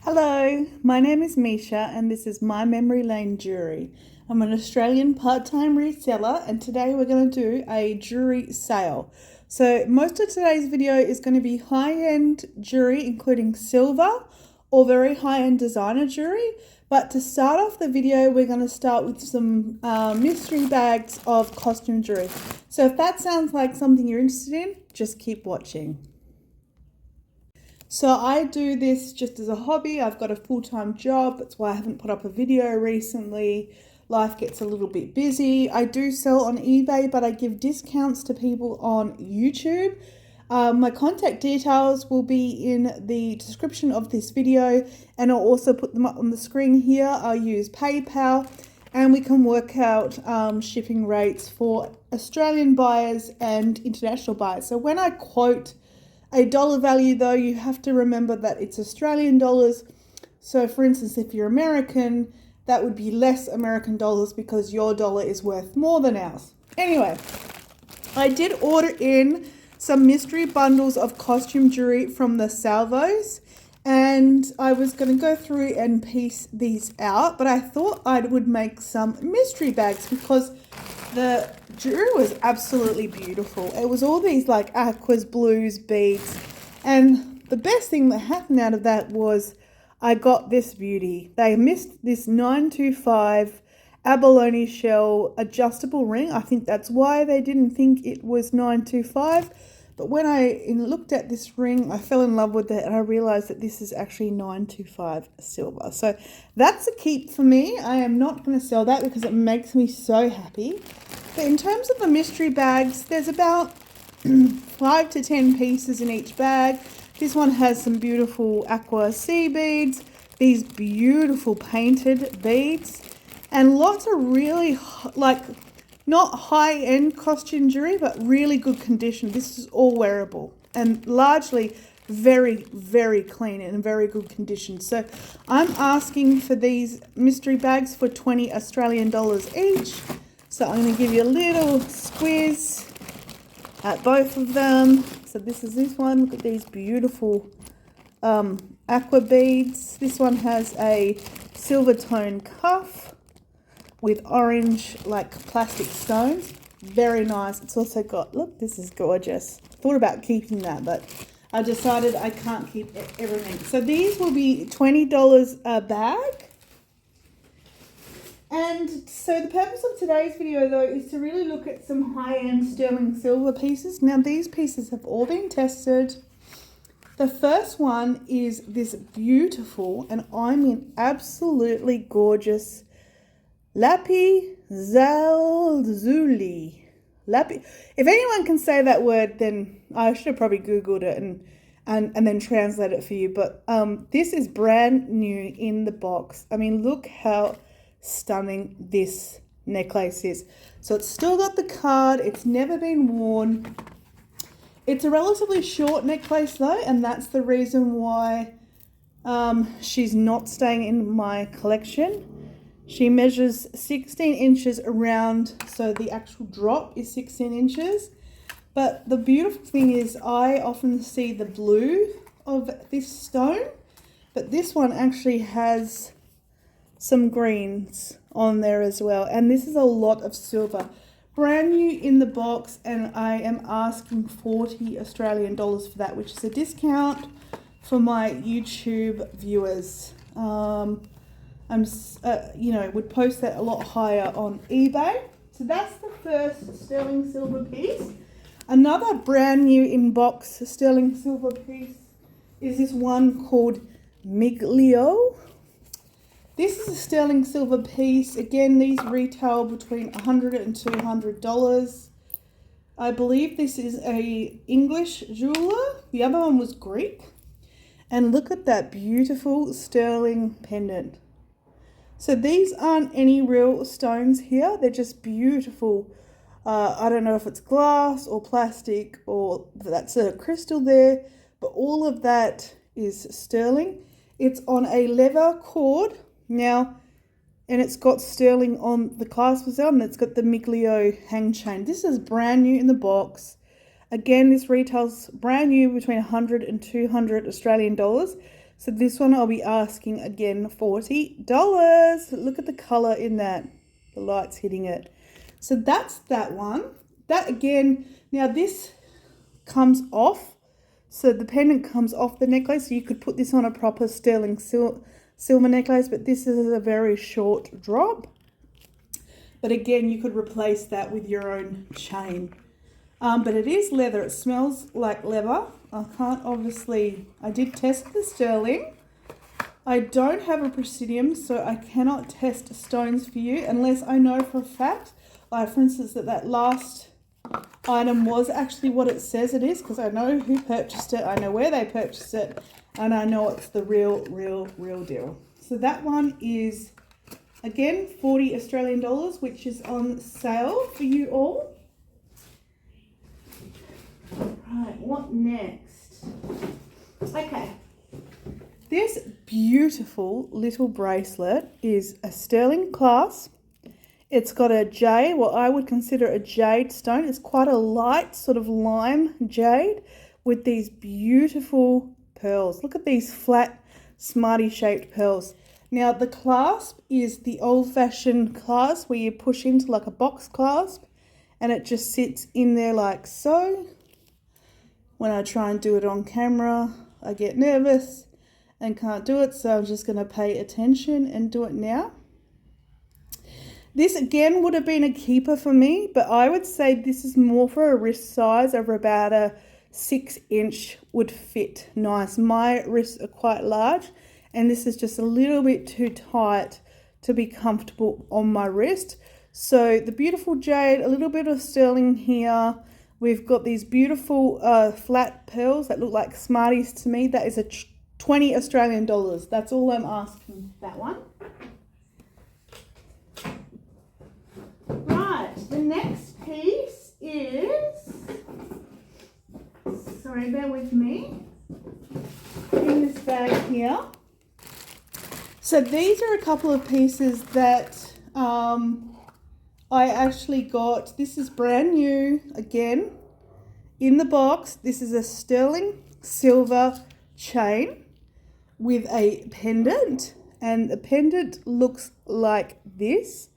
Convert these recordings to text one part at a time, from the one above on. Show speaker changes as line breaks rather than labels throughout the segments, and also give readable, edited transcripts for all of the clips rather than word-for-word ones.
Hello, my name is Misha and this is My Memory Lane Jewellery. I'm an Australian part-time reseller and today we're going to do a jewellery sale. So most of today's video is going to be high-end jewellery including silver or very high-end designer jewellery. But to start off the video, we're going to start with some mystery bags of costume jewellery. So if that sounds like something you're interested in, just keep watching. So I do this just as a hobby. I've got a full-time job. That's why I haven't put up a video recently. Life gets a little bit busy. I do sell on eBay, but I give discounts to people on YouTube. My contact details will be in the description of this video, and I'll also put them up on the screen here. I'll use PayPal, and we can work out shipping rates for Australian buyers and international buyers. So when I quote a dollar value though, you have to remember that it's Australian dollars. So for instance, if you're American, that would be less American dollars because your dollar is worth more than ours. Anyway, I did order in some mystery bundles of costume jewelry from the Salvos, and I was going to go through and piece these out, but I thought I would make some mystery bags because the jewelry was absolutely beautiful. It was all these like aquas, blues, beads, and the best thing that happened out of that was I got this beauty. They missed this 925 abalone shell adjustable ring. I think that's why they didn't think it was 925. But when I looked at this ring, I fell in love with it and I realized that this is actually 925 silver. So that's a keep for me. I am not going to sell that because it makes me so happy. But in terms of the mystery bags, there's about 5 to 10 pieces in each bag. This one has some beautiful aqua sea beads, these beautiful painted beads, and lots of really like not high-end costume jewelry, but really good condition. This is all wearable and largely very, very clean and in very good condition. So I'm asking for these mystery bags for 20 Australian dollars each. So I'm going to give you a little squeeze at both of them. So this is this one. Look at these beautiful aqua beads. This one has a silver tone cuff with orange like plastic stones. Very nice. It's also got, look, this is gorgeous. Thought about keeping that, but I decided I can't keep everything. So these will be $20 a bag. And so the purpose of today's video though is to really look at some high-end sterling silver pieces. Now these pieces have all been tested. The first one is this beautiful, and I mean absolutely gorgeous, lapis lazuli. If anyone can say that word, then I should have probably Googled it and then translate it for you. But this is brand new in the box. I mean, look how stunning this necklace is. So it's still got the card. It's never been worn. It's a relatively short necklace though, and that's the reason why she's not staying in my collection. She measures 16 inches around, so the actual drop is 16 inches. But the beautiful thing is I often see the blue of this stone, but this one actually has some greens on there as well. And this is a lot of silver. Brand new in the box, and I am asking 40 Australian dollars for that, which is a discount for my YouTube viewers. Would post that a lot higher on eBay. So that's the first sterling silver piece. Another brand new in box sterling silver piece is this one called MIMCO. This is a sterling silver piece. Again, these retail between $100 and $200. I believe this is a English jeweler. The other one was Greek. And look at that beautiful sterling pendant. So these aren't any real stones here. They're just beautiful. I don't know if it's glass or plastic or that's a crystal there, but all of that is sterling. It's on a leather cord now, and it's got sterling on the clasp as well, and it's got the MIMCO hang chain. This is brand new in the box. Again, this retails brand new between 100 and 200 Australian dollars. So this one I'll be asking again $40. Look at the color in that. The light's hitting it. So that's that one. That again, now this comes off. So the pendant comes off the necklace. So you could put this on a proper sterling silver necklace, but this is a very short drop. But again, you could replace that with your own chain. But it is leather. It smells like leather. I did test the sterling. I don't have a presidium, so I cannot test stones for you unless I know for a fact, like for instance, that last item was actually what it says it is, because I know who purchased it, I know where they purchased it, and I know it's the real deal. So that one is, again, 40 Australian dollars, which is on sale for you all. Right, what next? Okay. This beautiful little bracelet is a sterling clasp. It's got a jade, what I would consider a jade stone. It's quite a light sort of lime jade with these beautiful pearls. Look at these flat, smarty shaped pearls. Now the clasp is the old-fashioned clasp where you push into like a box clasp and it just sits in there like so. When I try and do it on camera, I get nervous and can't do it, so I'm just going to pay attention and do it now. This again would have been a keeper for me, but I would say this is more for a wrist size of about a 6-inch would fit nice. My wrists are quite large and this is just a little bit too tight to be comfortable on my wrist. So the beautiful jade, a little bit of sterling here. We've got these beautiful flat pearls that look like Smarties to me. That is a 20 Australian dollars. That's all I'm asking that one. Right, the next piece is, sorry, bear with me, in this bag here. So these are a couple of pieces that I actually got. This is brand new again in the box. This is a sterling silver chain with a pendant, and the pendant looks like this.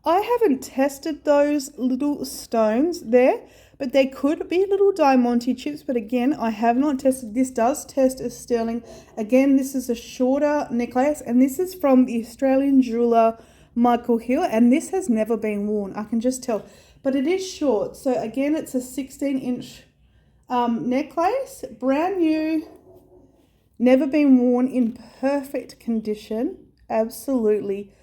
I haven't tested those little stones there, but they could be little diamante chips, but again, I have not tested. This does test as sterling. Again, this is a shorter necklace, and this is from the Australian jeweller Michael Hill, and this has never been worn, I can just tell, but it is short. So again, it's a 16-inch necklace, brand new, never been worn, in perfect condition, absolutely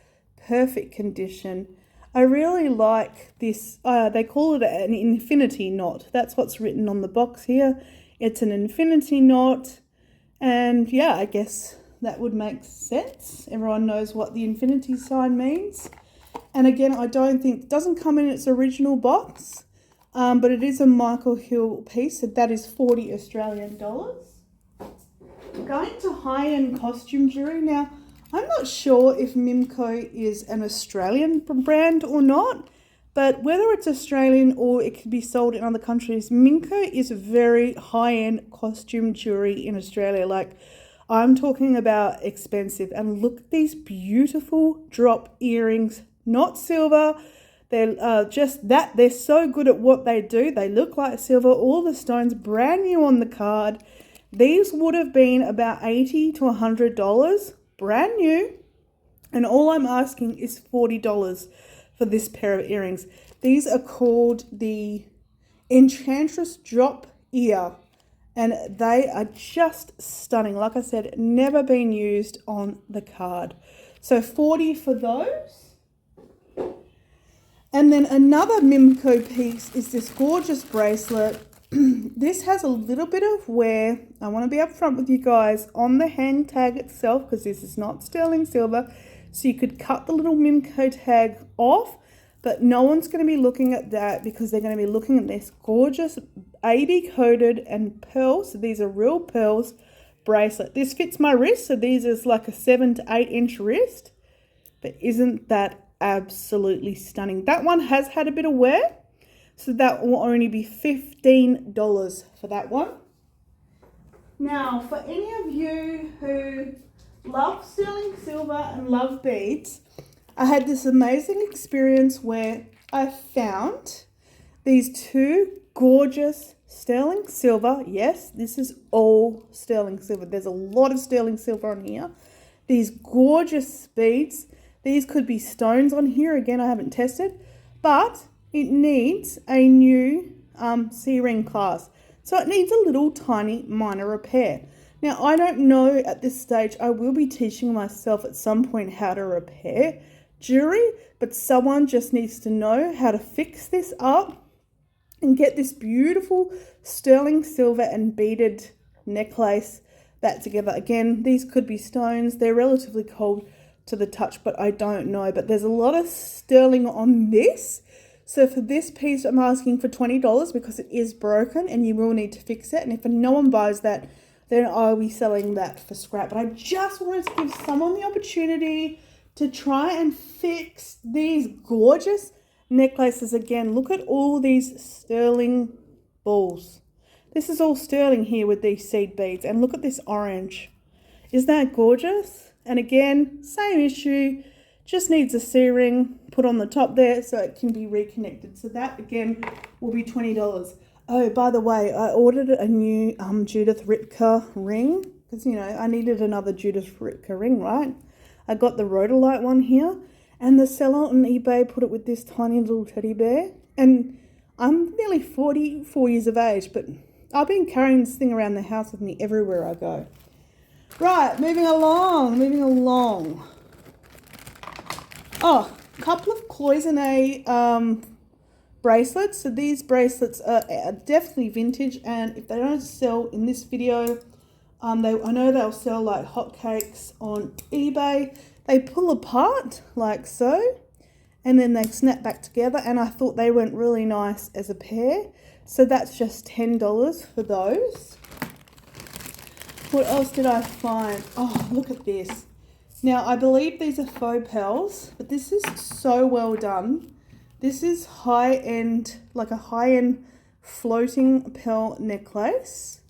perfect condition. I really like this. They call it an infinity knot. That's what's written on the box here. It's an infinity knot, and yeah, I guess that would make sense. Everyone knows what the infinity sign means. And again, I don't think, it doesn't come in its original box, but it is a Michael Hill piece, so that is 40 Australian dollars. Going to high-end costume jewellery. Now, I'm not sure if MIMCO is an Australian brand or not, but whether it's Australian or it could be sold in other countries, MIMCO is very high-end costume jewellery in Australia. Like, I'm talking about expensive. And look at these beautiful drop earrings, not silver. They're just that. They're so good at what they do. They look like silver. All the stones brand new on the card. These would have been about $80 to $100, brand new. And all I'm asking is $40 for this pair of earrings. These are called the Enchantress Drop Ear. And they are just stunning. Like I said, never been used on the card. So 40 for those. And then another MIMCO piece is this gorgeous bracelet. This has a little bit of wear. I want to be upfront with you guys on the hand tag itself, because this is not sterling silver. So you could cut the little MIMCO tag off, but no one's going to be looking at that because they're going to be looking at this gorgeous AB coated and pearls. So these are real pearls bracelet. This fits my wrist, so these is like a 7 to 8 inch wrist. But isn't that absolutely stunning? That one has had a bit of wear, so that will only be $15 for that one. Now, for any of you who love sterling silver and love beads, I had this amazing experience where I found these two gorgeous sterling silver. Yes, this is all sterling silver. There's a lot of sterling silver on here. These gorgeous beads. These could be stones on here. Again, I haven't tested, but it needs a new C-ring clasp. So it needs a little tiny minor repair. Now, I don't know at this stage. I will be teaching myself at some point how to repair jewelry, but someone just needs to know how to fix this up and get this beautiful sterling silver and beaded necklace back together. Again, these could be stones. They're relatively cold to the touch, but I don't know. But there's a lot of sterling on this. So for this piece, I'm asking for $20 because it is broken and you will need to fix it. And if no one buys that, then I'll be selling that for scrap. But I just wanted to give someone the opportunity to try and fix these gorgeous necklaces. Again, look at all these sterling balls. This is all sterling here with these seed beads. And look at this orange. Isn't that gorgeous? And again, same issue. Just needs a C-ring put on the top there so it can be reconnected. So that, again, will be $20. Oh, by the way, I ordered a new Judith Ripka ring because, you know, I needed another Judith Ripka ring, right? I got the rhodolite one here, and the seller on eBay put it with this tiny little teddy bear. And I'm nearly 44 years of age, but I've been carrying this thing around the house with me everywhere I go. Right, moving along. Oh, a couple of cloisonne bracelets. So these bracelets are definitely vintage, and if they don't sell in this video, I know they'll sell like hotcakes on eBay. They pull apart like so, and then they snap back together, and I thought they went really nice as a pair. So that's just $10 for those. What else did I find? Oh, look at this. Now, I believe these are faux pearls, but this is so well done. This is high-end, like a high-end floating pearl necklace.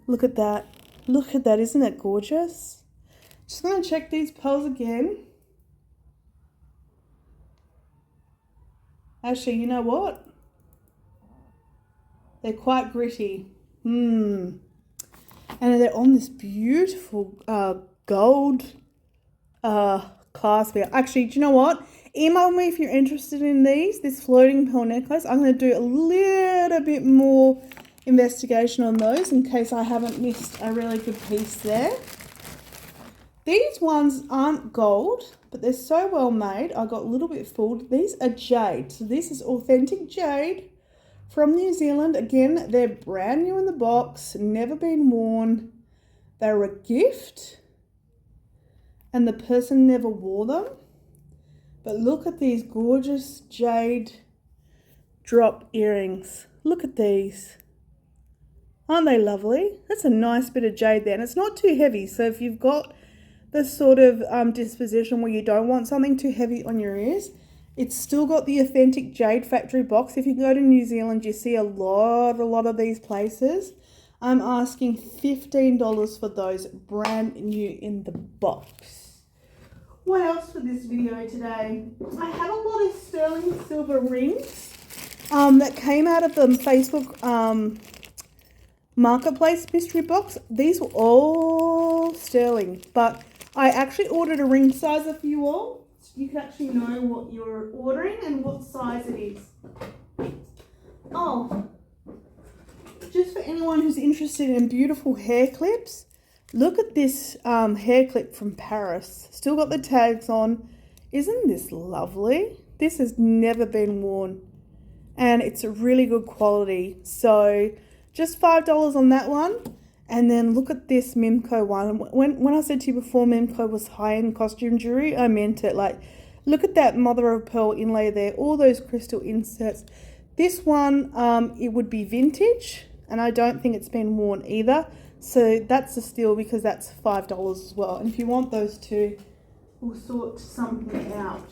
Look at that. Look at that. Isn't it gorgeous? Just going to check these pearls again. Actually, you know what? They're quite gritty. And they're on this beautiful gold clasp here. Actually, do you know what? Email me if you're interested in this floating pearl necklace. I'm going to do a little bit more investigation on those in case I haven't missed a really good piece there. These ones aren't gold, but they're so well made. I got a little bit fooled. These are jade. So this is authentic jade from New Zealand. Again, they're brand new in the box, never been worn. They're a gift, and the person never wore them. But look at these gorgeous jade drop earrings. Look at these. Aren't they lovely? That's a nice bit of jade there, and it's not too heavy. So if you've got this sort of disposition where you don't want something too heavy on your ears, it's still got the authentic jade factory box. If you go to New Zealand, you see a lot of these places. I'm asking $15 for those, brand new in the box. What else for this video today? I had a lot of sterling silver rings that came out of the Facebook marketplace mystery box. These were all sterling, but I actually ordered a ring sizer for you all, so you can actually know what you're ordering and what size it is. Oh, just for anyone who's interested in beautiful hair clips, look at this hair clip from Paris. Still got the tags on. Isn't this lovely? This has never been worn, and it's a really good quality. So just $5 on that one. And then look at this MIMCO one. When I said to you before MIMCO was high-end costume jewelry, I meant it. Like, look at that mother of pearl inlay there. All those crystal inserts. This one, it would be vintage, and I don't think it's been worn either. So that's a steal because that's $5 as well. And if you want those two, we'll sort something out.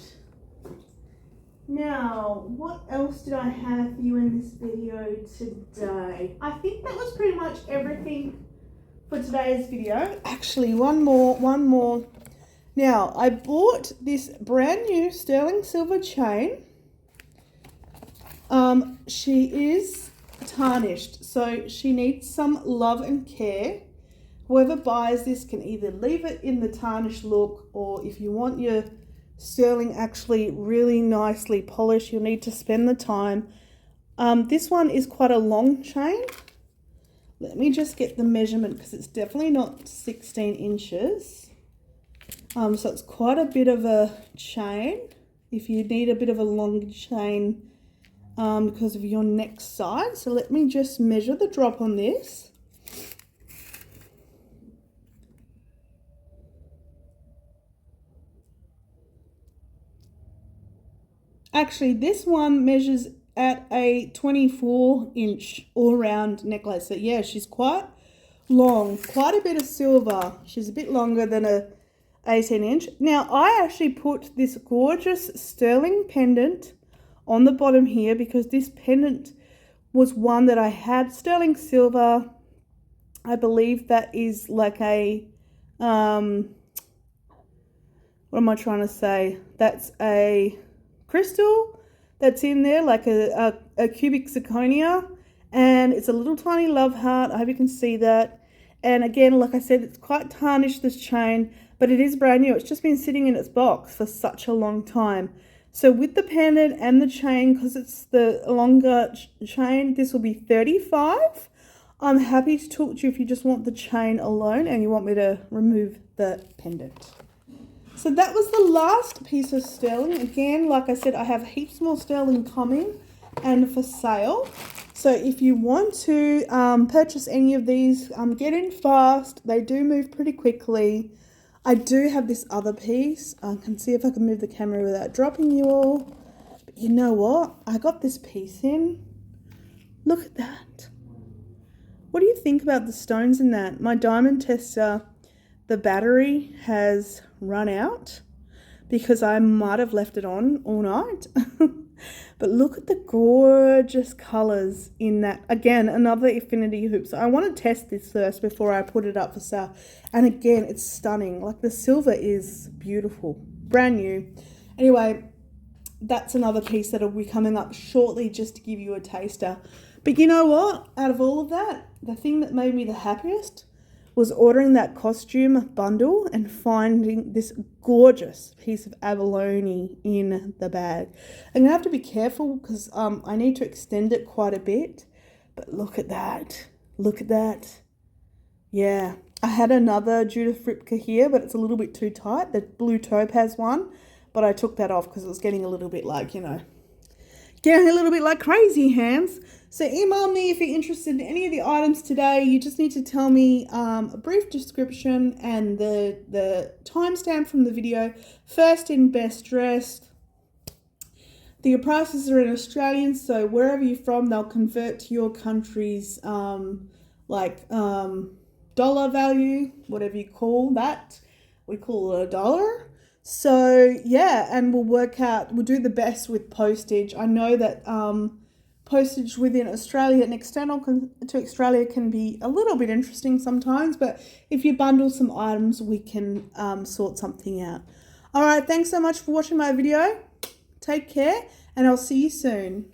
Now, what else did I have for you in this video today? I think that was pretty much everything for today's video. Actually, one more. Now, I bought this brand new sterling silver chain. She is tarnished, so she needs some love and care. Whoever buys this can either leave it in the tarnished look, or if you want your sterling actually really nicely polished, you'll need to spend the time. This one is quite a long chain. Let me just get the measurement because it's definitely not 16 inches. So it's quite a bit of a chain. If you need a bit of a long chain because of your neck side. So let me just measure the drop on this. Actually, this one measures at a 24-inch all-round necklace. So yeah, she's quite long, quite a bit of silver. She's a bit longer than a 18-inch. Now, I actually put this gorgeous sterling pendant on the bottom here because this pendant was one that I had sterling silver. I believe that is like a, what am I trying to say? That's a crystal that's in there, like a cubic zirconia, and it's a little tiny love heart. I hope you can see that. And again, like I said, it's quite tarnished, this chain, but it is brand new. It's just been sitting in its box for such a long time. So with the pendant and the chain, because it's the longer chain, this will be $35. I'm happy to talk to you if you just want the chain alone and you want me to remove the pendant. So that was the last piece of sterling. Again, like I said, I have heaps more sterling coming and for sale. So if you want to purchase any of these, get in fast. They do move pretty quickly. I do have this other piece. I can see if I can move the camera without dropping you all. But you know what? I got this piece in. Look at that. What do you think about the stones in that? My diamond tester, the battery has run out because I might have left it on all night. But look at the gorgeous colors in that. Again, another infinity hoop. So I want to test this first before I put it up for sale. And again, it's stunning. Like the silver is beautiful, brand new. Anyway, that's another piece that'll be coming up shortly just to give you a taster. But you know what? Out of all of that, the thing that made me the happiest was ordering that costume bundle and finding this gorgeous piece of abalone in the bag. I'm going to have to be careful because I need to extend it quite a bit. But look at that. Look at that. Yeah. I had another Judith Ripka here, but it's a little bit too tight. The blue topaz one. But I took that off because it was getting a little bit like, you know, getting a little bit like crazy hands. So email me if you're interested in any of the items today. You just need to tell me a brief description and the timestamp from the video. First in, best dressed. The prices are in Australian, so wherever you're from, they'll convert to your country's dollar value, whatever you call that. We call it $1. So yeah, and we'll do the best with postage. I know that postage within Australia and external to Australia can be a little bit interesting sometimes, but if you bundle some items, we can sort something out. All right, thanks so much for watching my video. Take care, and I'll see you soon.